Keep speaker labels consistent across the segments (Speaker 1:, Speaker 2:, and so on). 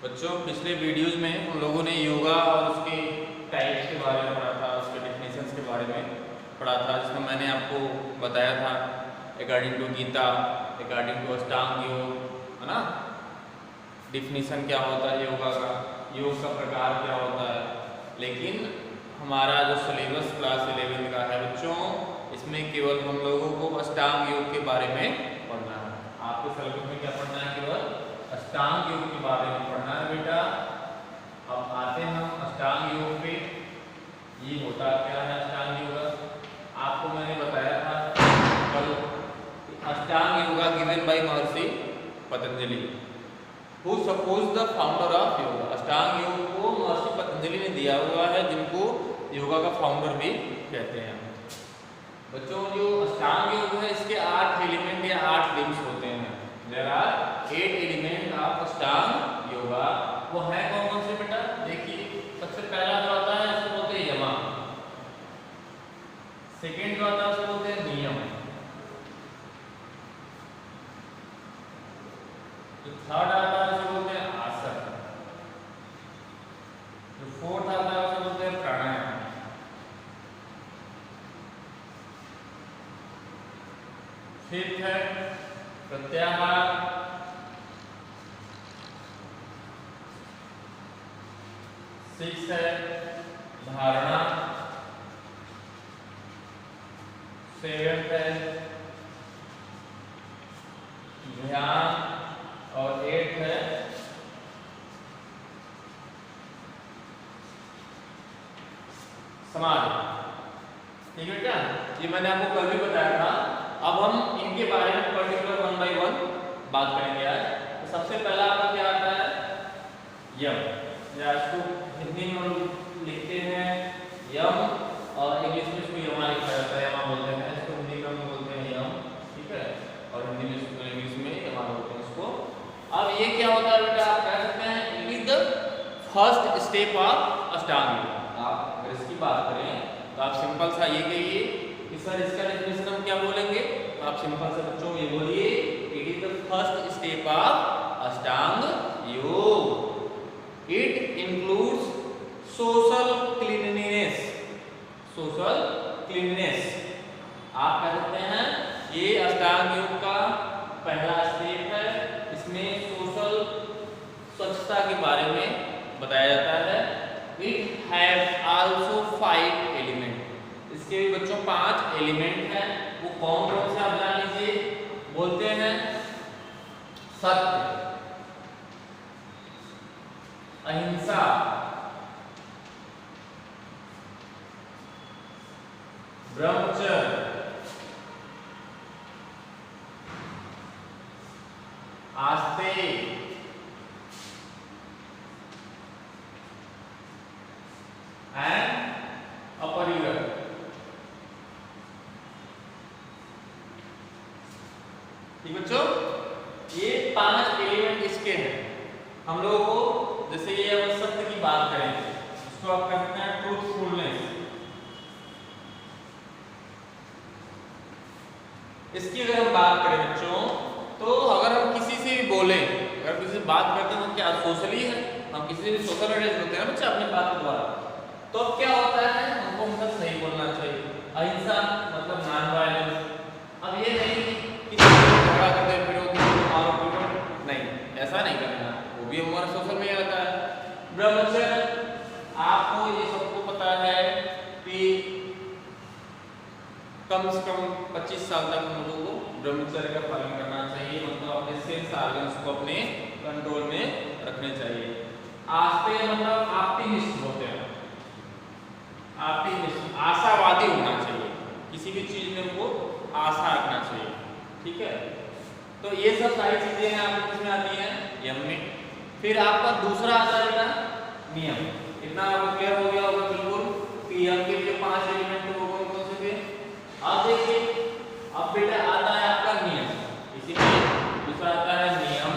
Speaker 1: बच्चों पिछले वीडियोस में हम लोगों ने योगा और उसके टाइप्स के बारे में पढ़ा था, उसके डेफिनेशंस के बारे में पढ़ा था, जिसमें मैंने आपको बताया था according to Gita, according to Ashtanga yoga, है ना, डिफिनीशन क्या होता है योगा का, योग का प्रकार क्या होता है। लेकिन हमारा जो सिलेबस क्लास 11 का है बच्चों, इसमें केवल हम लोगों को अष्टांग योग के बारे में पढ़ना है। आपके सिलेबस में क्या पढ़ना है? केवल अष्टांग योग के बारे में पढ़ना है बेटा। अब आते हैं हम अष्टांग योग पे। ये होता क्या है अष्टांग योग? आपको मैंने बताया था कल, अष्टांग yoga given by Maharshi Patanjali, who suppose the founder of yoga. अष्टांग योग को महर्षि पतंजलि ने दिया हुआ है, जिनको योगा का फाउंडर भी कहते हैं। बच्चों जो अष्टांग योग है, इसके 8 एलिमेंट या 8 लिम्स होते हैं। देयर आर 8 एलिमेंट ऑफ अष्टांग योगा। वो है कौन कौन से बेटा? देखिए, सबसे पहला जो आता है उसको बोलते हैं यमा, सेकेंड जो आता है उसको बोलते हैं नियम, जो थर्ड आता है उसको बोलते हैं आसन, जो फोर्थ आता है उसको बोलते हैं प्राणायाम, फिफ्थ है प्रत्याहार, सिक्स है धारणा, सेवेंथ है ध्यान, और 8 है समाधि। ठीक है बेटा, ये मैंने आपको कल भी बताया था। अब हम इनके बारे में पर्टिकुलर 1 बाय 1 बात करेंगे आज। तो सबसे पहला आपका क्या आता है? यम, या इसको हिंदी में हम लिखते हैं यम, और इंग्लिश में इसको यमा लिखा जाता है, यमा बोलते हैं इसको, हिंदी में हम बोलते हैं यम, ठीक है, और हिंदी में इसको, इंग्लिश में यमा बोलते हैं इसको। अब ये क्या होता है बेटा? आप कह सकते हैं it is the first step of Ashtanga योग। आप अगर इसकी बात करें तो आप सिंपल सा ये कहिए कि सर इसका डेफिनेशन हम क्या बोलेंगे? तो आप सिंपल से बच्चों ये बोलिए, it is the first step of Ashtanga yoga. It includes social cleanliness, social cleanliness. आप कह सकते हैं ये अष्टांग योग का पहला स्टेप है। इसमें सोशल स्वच्छता के बारे में बताया जाता है। It have also 5 element. इसके भी बच्चों 5 एलिमेंट हैं। वो कौन कौन से आप जान लीजिए। बोलते हैं सत्य, अहिंसा, ब्रह्मचर्य, आस्ते, एंड अपरिग्रह। ठीक बच्चों, ये 5 एलिमेंट इसके हैं। हम लोगों को जैसे ये अगर सत्य की बात करें, इसको आप कहते हैं ट्रूथफुलनेस। इसकी अगर हम बात करें बच्चों, तो अगर हम किसी से भी बोले, अगर किसी से बात करते हैं तो क्या सोशली है, हम किसी से भी सोशल अटैच होते हैं बच्चे अपनी बात के द्वारा, तो अब क्या होता है हमको मतलब सही बोलना चाहिए। अहिंसा मतलब नॉन वायलेंस। अब ये नहीं कि किसी से झगड़ा करते फिरो, किसी को मारो पीटो, नहीं, ऐसा नहीं करना, वो भी हमारा सोशल में आता है। ब्रह्मचर्य, आपको ये सबको पता है कि कम से कम 25 साल तक हम लोगों को ब्रह्मचर्य का पालन करना चाहिए, मतलब अपने सेंस ऑर्गन्स को अपने कंट्रोल में रखने चाहिए। आस्ते मतलब ऑप्टिमिस्ट होते हैं, ऑप्टिमिस्ट, आशावादी होना चाहिए, किसी भी चीज में हमको आशा रखना चाहिए। ठीक है, तो ये सब सारी चीजें हैं आपको किसमें आती हैं? यम में। फिर आपका दूसरा आता है नियम। इतना आपको क्लियर हो गया होगा बिल्कुल कि यम के लिए 5 एलिमेंट तो कौन कौन से थे। अब देखिए, अब बेटा आता है आपका नियम, इसीलिए दूसरा आता है नियम।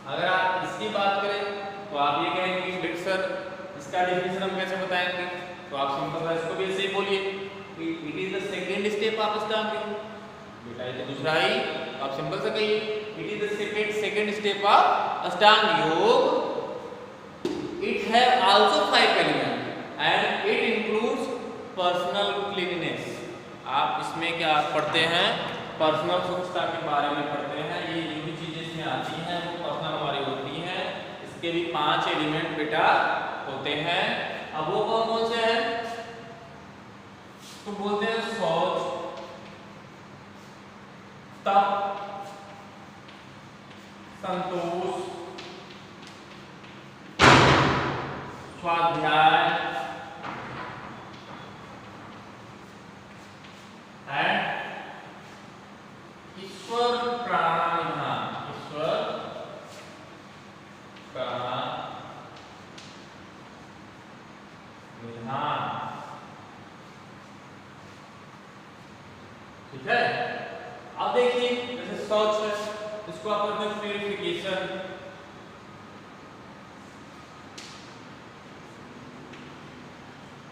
Speaker 1: अगर आप इसकी बात करें तो आप ये कहेंगे कि सर इसका डेफिनेशन हम कैसे बताएंगे? तो आप सिंपल इसको भी ऐसे ही बोलिए कि it is the second step of Ashtanga योग। बेटा ये तो दूसरा ही, आप सिंपल से कहिए it is the second step of Ashtanga yoga. It have also 5 element and it includes personal cleanness. आप इसमें क्या पढ़ते हैं, पर्सनल स्वच्छता के बारे में पढ़ते हैं। ये जो भी चीजें इसमें आती हैं वो पर्सनल हमारी होती हैं। इसके भी 5 एलिमेंट बेटा होते हैं। अब वो कौन कौन से हैं, तो बोलते हैं शौच, तप, संतोष, स्वाध्याय एंड ईश्वर प्राणायाम। ईश्वर प्राणायाम ठीक है। अब देखिए जैसे शौच है, इसको आप कहते हैं प्यूरिफिकेशन।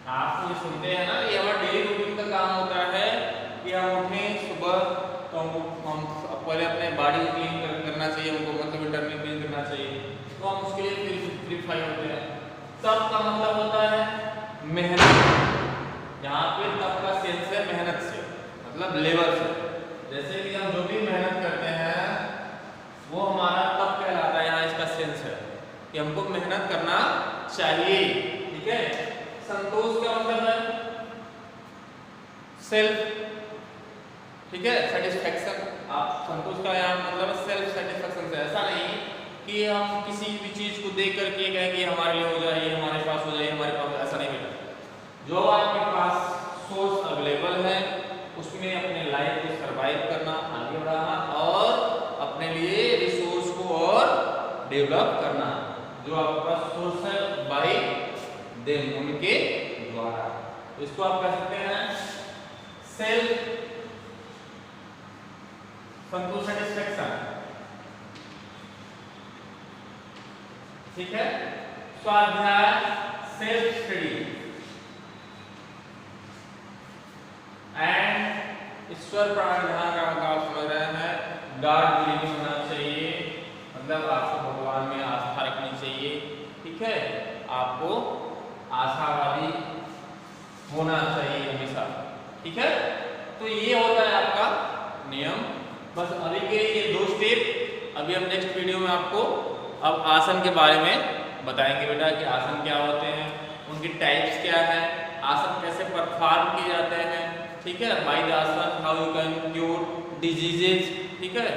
Speaker 1: आप ये सुनते हैं ना, ये हमारा डेली रूटीन का काम होता है कि हम उठें सुबह तो हम पहले अपने बॉडी को क्लीन करना चाहिए, हमको मतलब इंटरनल क्लीन करना चाहिए, तो हम उसके लिए प्यूरिफाई होते हैं। तप का मतलब होता है मेहनत। यहाँ पे तप का सेंस है मेहनत से, मतलब लेबर से। जैसे कि हम जो भी मेहनत करते हैं वो हमारा तप कहलाता है। यहाँ इसका सेंस है कि हमको मेहनत करना चाहिए, ठीक है। संतोष का मतलब है सेल्फ, ठीक है, सेटिस्फैक्शन। आप संतोष का यहाँ मतलब सेल्फ सेटिस्फैक्शन से, ऐसा नहीं कि हम किसी भी चीज को देख करके कहें कि हमारे लिए हो जाए, हमारे पास हो जाए, हमारे पास, ऐसा नहीं बेटा। जो आपके पास सोर्स अवेलेबल है उसमें अपने लाइफ को सरवाइव करना, आगे बढ़ाना और अपने लिए रिसोर्स को और डेवलप करना। जो आपके पास सोर्स है बाय देम, उनके द्वारा, तो इसको आप कह सकते हैं सेल्फ संतोष सेटिस्फैक्शन, ठीक है। स्वाध्याय सेल्फ स्टडी एंड ईश्वर प्राणायाम का आप समझ रहे हैं, गॉड बिलीविंग होना चाहिए, मतलब आपको भगवान में आस्था रखनी चाहिए, ठीक है। आपको आशावादी होना चाहिए हमेशा, ठीक है। तो ये होता है आपका नियम। बस अभी के ये 2 स्टेप, अभी हम नेक्स्ट वीडियो में आपको अब आसन के बारे में बताएंगे बेटा कि आसन क्या होते हैं, उनकी टाइप्स क्या है, आसन कैसे परफॉर्म किए जाते हैं, ठीक है। बाय द आसन how you can cure diseases, ठीक है।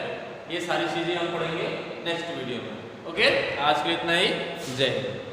Speaker 1: ये सारी चीजें हम पढ़ेंगे नेक्स्ट वीडियो में। ओके, आज के लिए इतना ही। जय हिंद।